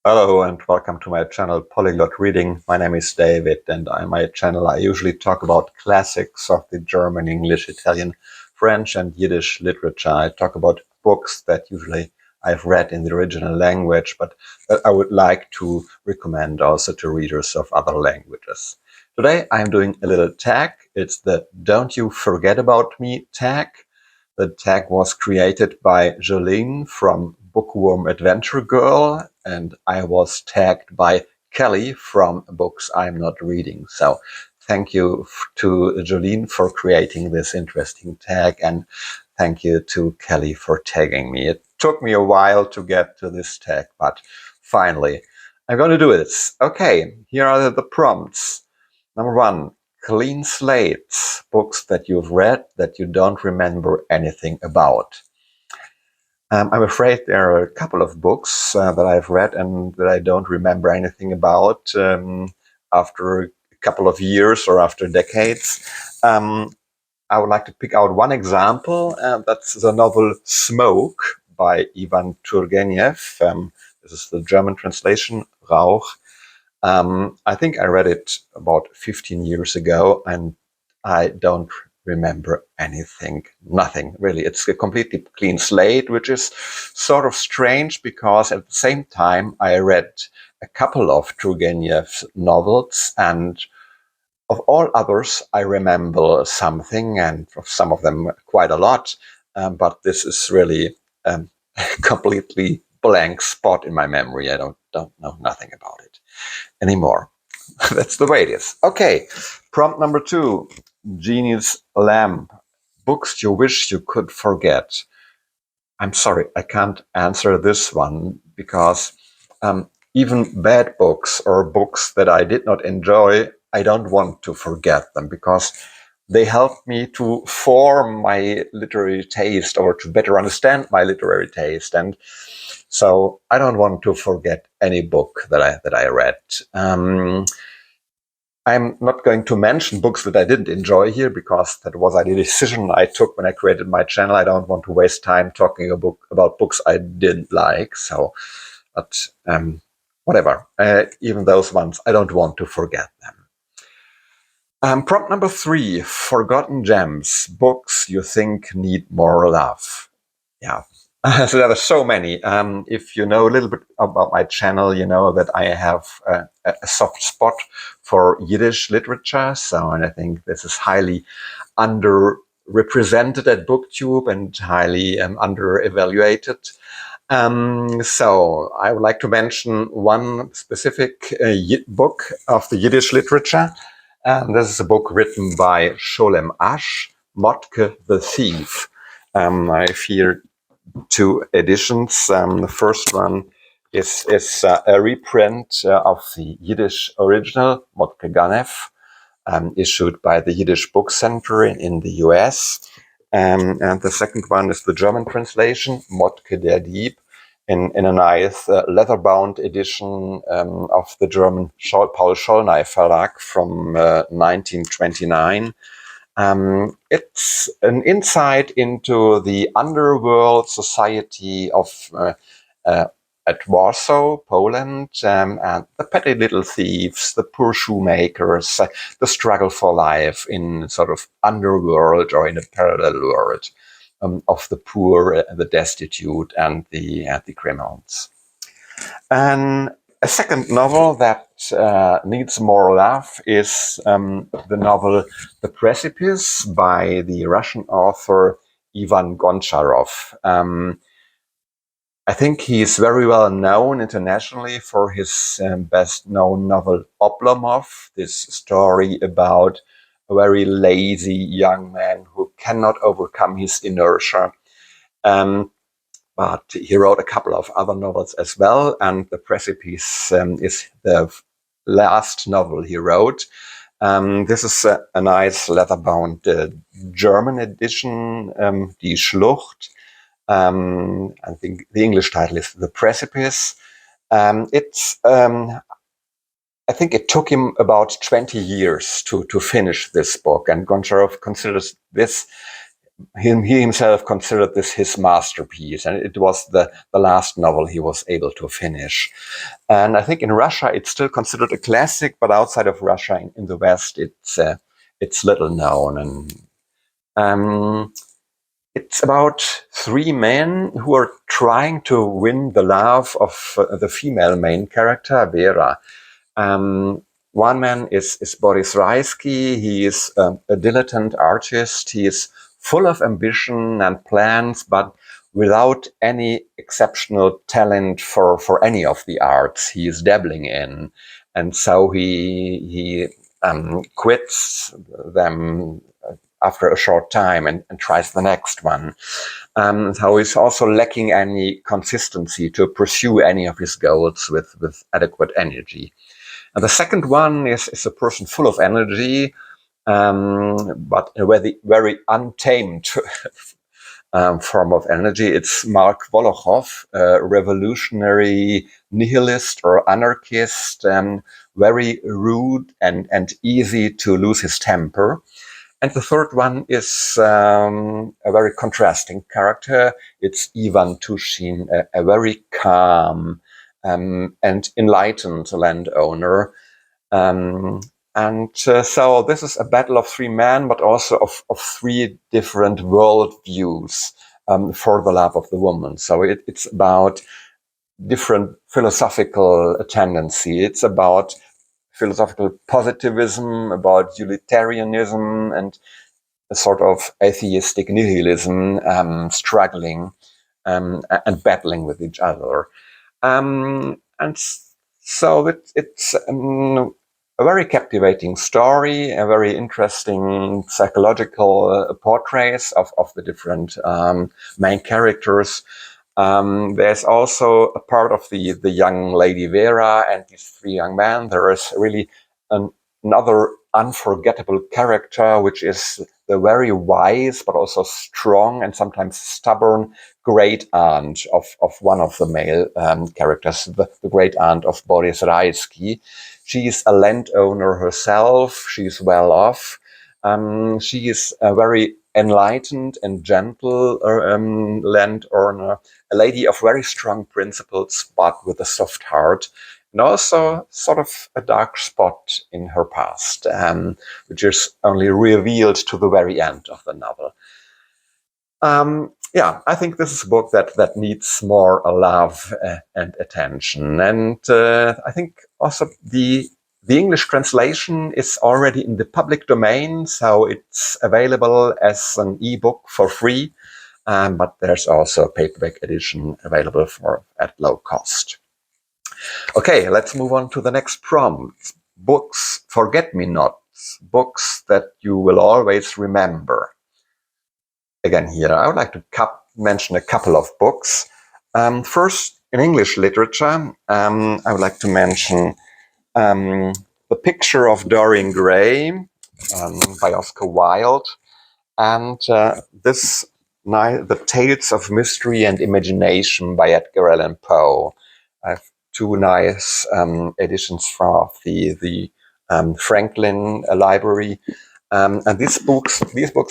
Hello and welcome to my channel Polyglot Reading. My name is David, and on my channel I usually talk about classics of the German, English, Italian, French and Yiddish literature. I talk about books that usually I've read in the original language, but that I would like to recommend also to readers of other languages. Today I'm doing a little tag. It's the Don't You Forget About Me tag. The tag was created by Jolene from Bookworm Adventure Girl, and I was tagged by Kelly from Books I'm Not Reading. So thank you to Jolene for creating this interesting tag, and thank you to Kelly for tagging me. It took me a while to get to this tag, but finally I'm going to do it. Okay, here are the prompts. Number one, clean slates, books that you've read that you don't remember anything about. I'm afraid there are a couple of books that I've read and that I don't remember anything about after a couple of years or after decades. I would like to pick out one example, that's the novel Smoke by Ivan Turgenev. This is the German translation, Rauch. I think I read it about 15 years ago, and I don't remember anything, nothing really. It's a completely clean slate, which is sort of strange because at the same time I read a couple of Turgenev's novels, and of all others I remember something, and of some of them quite a lot, but this is really a completely blank spot in my memory. I don't know nothing about it anymore. That's the way it is. Okay, prompt number 2, Genie's lamp, books you wish you could forget. I'm sorry, I can't answer this one because even bad books or books that I did not enjoy, I don't want to forget them because they helped me to form my literary taste or to better understand my literary taste. And so I don't want to forget any book that I read. I'm not going to mention books that I didn't enjoy here because that was a decision I took when I created my channel. I don't want to waste time talking about books I didn't like. So, but whatever. Even those ones, I don't want to forget them. Prompt number 3, forgotten gems, books you think need more love. Yeah. So there are so many. If you know a little bit about my channel, you know that I have a soft spot for Yiddish literature. So, and I think this is highly underrepresented at BookTube and highly under-evaluated. So I would like to mention one specific book of the Yiddish literature. This is a book written by Scholem Asch, Mottke the Thief. I have here 2 editions. The first one is a reprint of the Yiddish original, Mottke, issued by the Yiddish Book Center in the US. And the second one is the German translation, Mottke der Dieb, in a nice leather-bound edition of the German Paul Schollnay Verlag from 1929. It's an insight into the underworld society of at Warsaw, Poland, and the petty little thieves, the poor shoemakers, the struggle for life in sort of underworld or in a parallel world of the poor, the destitute, and the criminals. And a second novel that needs more love is the novel The Precipice by the Russian author Ivan Goncharov. I think he is very well known internationally for his best-known novel Oblomov, this story about a very lazy young man who cannot overcome his inertia. But he wrote a couple of other novels as well, and The Precipice is the last novel he wrote. This is a nice leather-bound German edition, Die Schlucht. I think the English title is The Precipice. I think it took him about 20 years to finish this book, and Goncharov considers this he himself considered this his masterpiece, and it was the last novel he was able to finish. And I think in Russia it's still considered a classic, but outside of Russia, in the West, it's little known. And it's about three men who are trying to win the love of the female main character, Vera. One man is Boris Raisky. He is a dilettante artist. He is full of ambition and plans, but without any exceptional talent for any of the arts he is dabbling in. And so he quits them after a short time and tries the next one. So he's also lacking any consistency to pursue any of his goals with adequate energy. And the second one is a person full of energy, but a very untamed form of energy. It's Mark Volokhov, a revolutionary nihilist or anarchist, very rude and easy to lose his temper. And the third one is a very contrasting character. It's Ivan Tushin, a very calm and enlightened landowner. So this is a battle of three men, but also of three different worldviews for the love of the woman. So it's about different philosophical tendency. It's about philosophical positivism, about utilitarianism, and a sort of atheistic nihilism, struggling and battling with each other. And so it's a very captivating story, a very interesting psychological portraits of the different main characters. There's also a part of the young lady Vera and these three young men. There is really another unforgettable character, which is the very wise but also strong and sometimes stubborn great aunt of one of the male characters, the great aunt of Boris Raisky. She is a landowner herself. She's well off. She is a very enlightened and gentle landowner, a lady of very strong principles, but with a soft heart, and also sort of a dark spot in her past, which is only revealed to the very end of the novel. I think this is a book that needs more love and attention. And I think also the English translation is already in the public domain, so it's available as an ebook for free. But there's also a paperback edition available at low cost. Okay, let's move on to the next prompt. Books, forget-me-nots, books that you will always remember. Again, here, I would like to mention a couple of books. First, in English literature, I would like to mention The Picture of Dorian Gray by Oscar Wilde, and The Tales of Mystery and Imagination by Edgar Allan Poe. I have two nice editions from the Franklin Library. And these books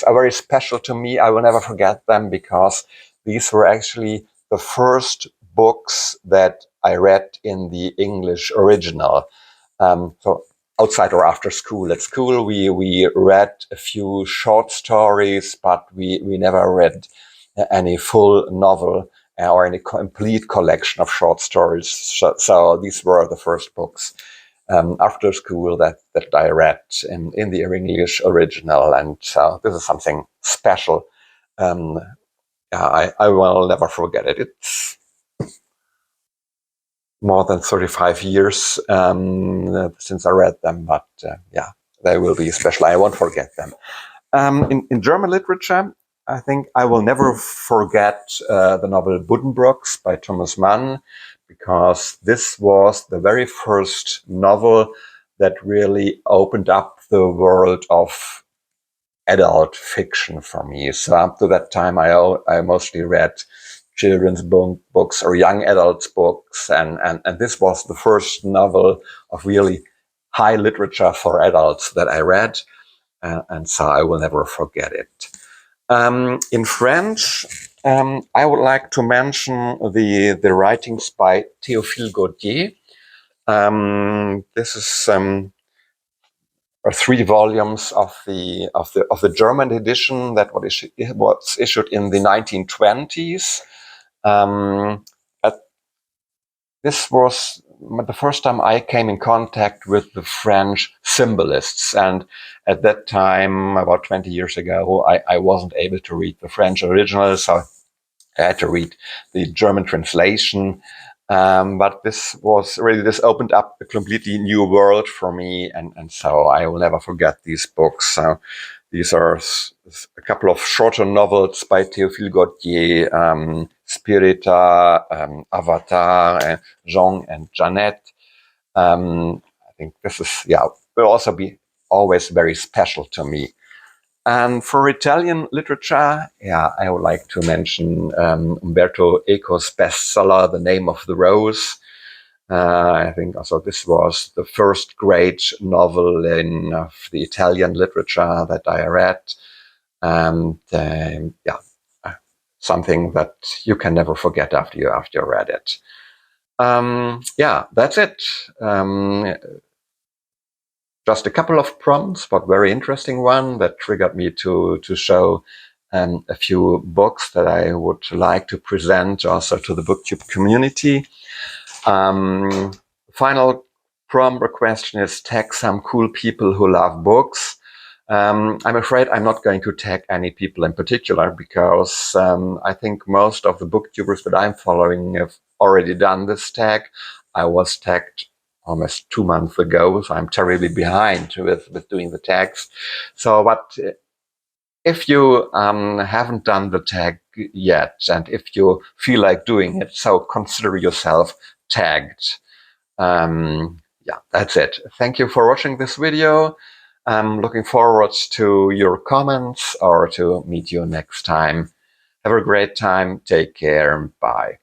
are very special to me. I will never forget them because these were actually the first books that I read in the English original. So outside or after school. At school, we read a few short stories, but we never read any full novel or any complete collection of short stories. So these were the first books after school that I read in the English original, and so this is something special. I will never forget it. It's more than 35 years since I read them, but they will be special. I won't forget them. In German literature, I think I will never forget the novel Buddenbrooks by Thomas Mann, because this was the very first novel that really opened up the world of adult fiction for me. So up to that time, I mostly read children's books or young adults books, and this was the first novel of really high literature for adults that I read, and so I will never forget it. In French, I would like to mention the writings by Théophile Gautier. This is 3 volumes of the German edition that was issued in the 1920s. This was the first time I came in contact with the French symbolists, and at that time, about 20 years ago, I wasn't able to read the French original, so I had to read the German translation. But this opened up a completely new world for me, and so I will never forget these books. So these are a couple of shorter novels by Théophile Gautier, Spirita, Avatar, Jean and Jeannette. I think this will also be always very special to me. And for Italian literature, I would like to mention Umberto Eco's bestseller, The Name of the Rose. I think also this was the first great novel in the Italian literature that I read. And something that you can never forget after you read it. That's it. Just a couple of prompts, but very interesting one that triggered me to show a few books that I would like to present also to the BookTube community. Final prompt or question is tag some cool people who love books. I'm afraid I'm not going to tag any people in particular because I think most of the booktubers that I'm following have already done this tag. I was tagged almost 2 months ago, so I'm terribly behind with doing the tags. So, but if you haven't done the tag yet, and if you feel like doing it, so consider yourself tagged. That's it. Thank you for watching this video. I'm looking forward to your comments or to meet you next time. Have a great time. Take care. Bye.